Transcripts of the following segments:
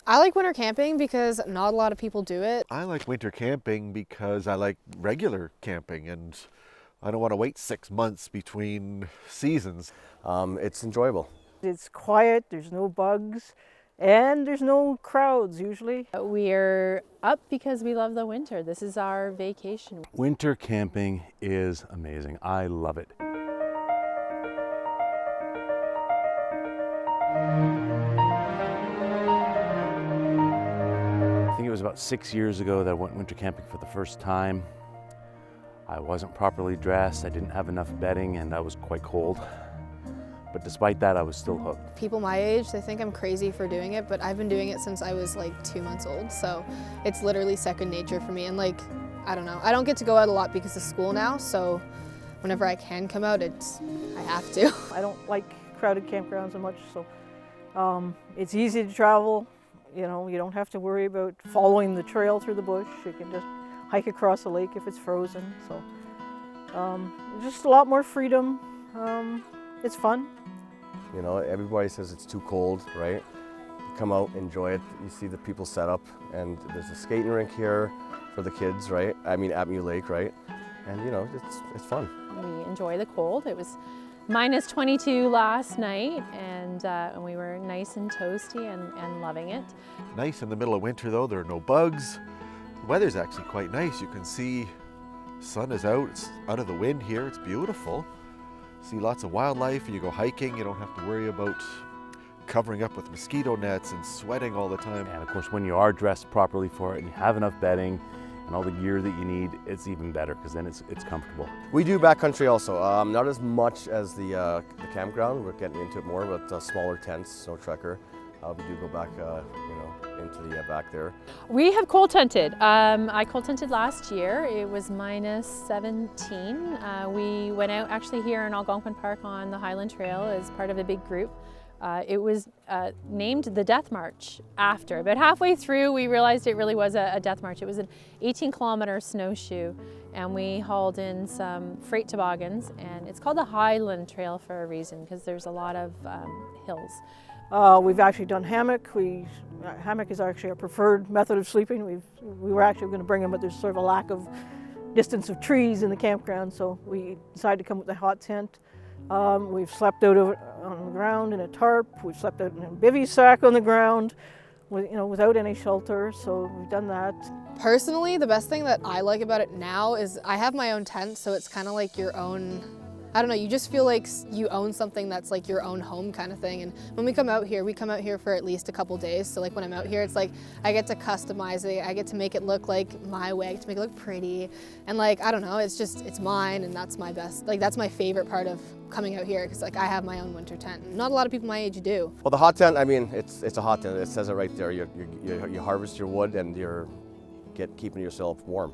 I like winter camping because not a lot of people do it. I like winter camping because I like regular camping and I don't want to wait 6 months between seasons. It's enjoyable. It's quiet, there's no bugs, and there's no crowds usually. We're up because we love the winter. This is our vacation. Winter camping is amazing. I love it. I think it was about 6 years ago that I went winter camping for the first time. I wasn't properly dressed, I didn't have enough bedding, and I was quite cold. But despite that, I was still hooked. People my age, they think I'm crazy for doing it, but I've been doing it since I was like 2 months old. So it's literally second nature for me. And like, I don't know, I don't get to go out a lot because of school now. So whenever I can come out, I have to. I don't like crowded campgrounds so much, so it's easy to travel. You know, you don't have to worry about following the trail through the bush. You can just hike across the lake if it's frozen. So just a lot more freedom. It's fun. You know, everybody says it's too cold, right? You come out, enjoy it. You see the people set up, and there's a skating rink here for the kids, right? I mean, at Mew Lake, right? And you know, it's fun. We enjoy the cold. It was minus 22 last night, and we were nice and toasty and loving it. Nice in the middle of winter though, there are no bugs. The weather's actually quite nice. You can see sun is out, it's out of the wind here, it's beautiful. See lots of wildlife. You go hiking, you don't have to worry about covering up with mosquito nets and sweating all the time. And of course, when you are dressed properly for it and you have enough bedding and all the gear that you need, it's even better because then it's comfortable. We do backcountry also, not as much as the campground. We're getting into it more, but smaller tents, snow trekker. We do go back, into the back there. We have cold tented. I cold tented last year. It was minus 17. We went out actually here in Algonquin Park on the Highland Trail as part of a big group. It was named the Death March after. About halfway through, we realized it really was a death march. It was an 18-kilometer snowshoe, and we hauled in some freight toboggans, and it's called the Highland Trail for a reason because there's a lot of hills. We've actually done hammock. Hammock is actually our preferred method of sleeping. We were actually going to bring them, but there's sort of a lack of distance of trees in the campground, so we decided to come with a hot tent. We've slept out on the ground in a tarp. We've slept out in a bivy sack on the ground, without any shelter. So we've done that. Personally, the best thing that I like about it now is I have my own tent, so it's kind of like your own, I don't know, you just feel like you own something that's like your own home kind of thing. And when we come out here for at least a couple days. So like when I'm out here, it's like I get to customize it. I get to make it look like my way. I get to make it look pretty. And like, I don't know, it's mine, and that's my best. Like that's my favorite part of coming out here because like I have my own winter tent. Not a lot of people my age do. Well, the hot tent, I mean, it's a hot tent. It says it right there. You harvest your wood and you're keeping yourself warm.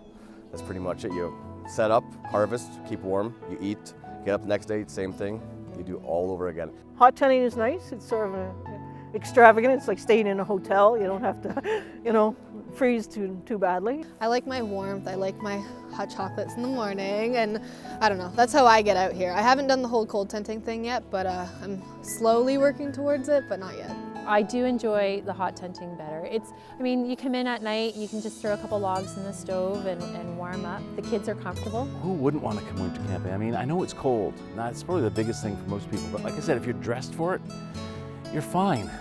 That's pretty much it. You set up, harvest, keep warm, you eat. Get up the next day, same thing. You do all over again. Hot tenting is nice. It's sort of extravagant. It's like staying in a hotel. You don't have to, freeze too badly. I like my warmth. I like my hot chocolates in the morning, and I don't know. That's how I get out here. I haven't done the whole cold tenting thing yet, but I'm slowly working towards it, but not yet. I do enjoy the hot tenting better. You come in at night, you can just throw a couple logs in the stove and warm up. The kids are comfortable. Who wouldn't want to come winter camping? I mean, I know it's cold. That's probably the biggest thing for most people. But like I said, if you're dressed for it, you're fine.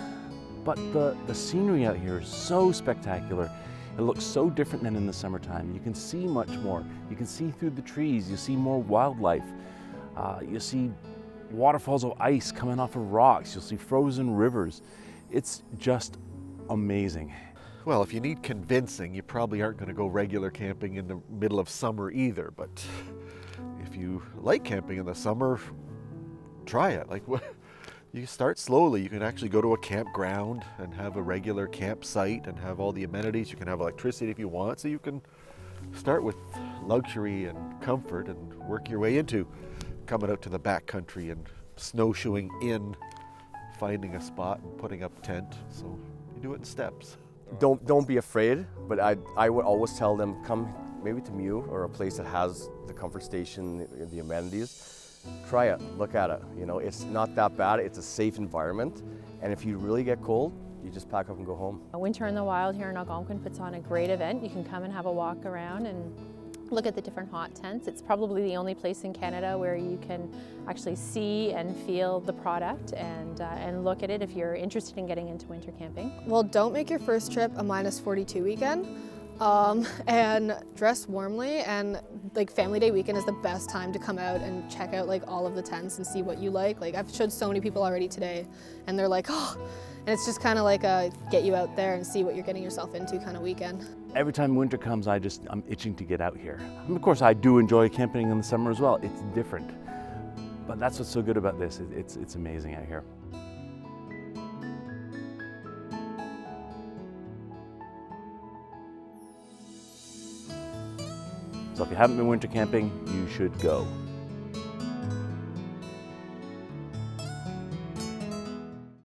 But the scenery out here is so spectacular. It looks so different than in the summertime. You can see much more. You can see through the trees. You see more wildlife. You see waterfalls of ice coming off of rocks. You'll see frozen rivers. It's just amazing. Well, if you need convincing, you probably aren't going to go regular camping in the middle of summer either. But if you like camping in the summer, try it. Like, you start slowly. You can actually go to a campground and have a regular campsite and have all the amenities. You can have electricity if you want. So you can start with luxury and comfort and work your way into coming out to the backcountry and snowshoeing in, finding a spot and putting up a tent. So you do it in steps. Don't be afraid, but I would always tell them, come maybe to Mew or a place that has the comfort station, the amenities. Try it, look at it. It's not that bad. It's a safe environment, and if you really get cold, you just pack up and go home. Winter in the Wild here in Algonquin puts on a great event. You can come and have a walk around and look at the different hot tents. It's probably the only place in Canada where you can actually see and feel the product and look at it if you're interested in getting into winter camping. Well, don't make your first trip a -42 weekend. And dress warmly, and like Family Day weekend is the best time to come out and check out like all of the tents and see what you like. Like I've showed so many people already today and they're like, oh, and it's just kind of like a get you out there and see what you're getting yourself into kind of weekend. Every time winter comes, I'm itching to get out here. And of course, I do enjoy camping in the summer as well. It's different, but that's what's so good about this. It's amazing out here. So if you haven't been winter camping, you should go.